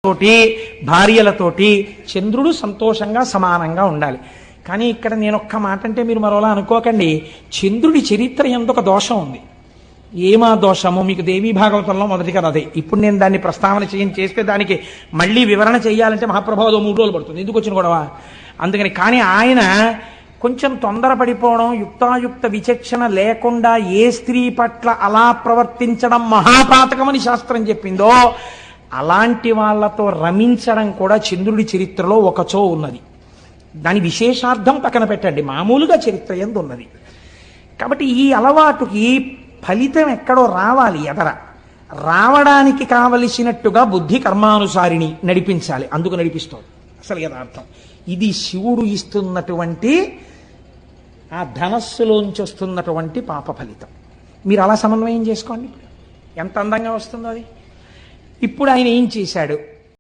తోటి భార్యలతోటి చంద్రుడు సంతోషంగా సమానంగా ఉండాలి. కానీ ఇక్కడ నేను ఒక్క మాట అంటే మీరు మరోలా అనుకోకండి. చంద్రుడి చరిత్ర ఎందు ఒక దోషం ఉంది. ఏమా దోషము? మీకు దేవీ భాగవతంలో మొదటిగా అదే. ఇప్పుడు నేను దాన్ని ప్రస్తావన చేస్తే దానికి మళ్ళీ వివరణ చేయాలంటే మహాప్రభావం 3 రోజులు పడుతుంది. ఎందుకు వచ్చిన గొడవ? అందుకని. కానీ ఆయన కొంచెం తొందరపడిపోవడం, యుక్తాయుక్త విచక్షణ లేకుండా ఏ స్త్రీ పట్ల అలా ప్రవర్తించడం మహాపాతకమని శాస్త్రం చెప్పిందో అలాంటి వాళ్లతో రమించడం కూడా చంద్రుడి చరిత్రలో ఒకచో ఉన్నది. దాని విశేషార్థం పక్కన పెట్టండి, మామూలుగా చరిత్ర యందు ఉన్నది. కాబట్టి ఈ అలవాటుకి ఫలితం ఎక్కడో రావాలి, ఎదర రావడానికి కావలసినట్టుగా బుద్ధి కర్మానుసారిని నడిపించాలి. అందుకు నడిపిస్తోంది అసలు యథార్థం. ఇది శివుడు ఇస్తున్నటువంటి ఆ ధనస్సులోంచి వస్తున్నటువంటి పాప ఫలితం. మీరు అలా సమన్వయం చేసుకోండి, ఎంత అందంగా వస్తుందో అది. ఇప్పుడు ఆయన ఏం చేశాడు?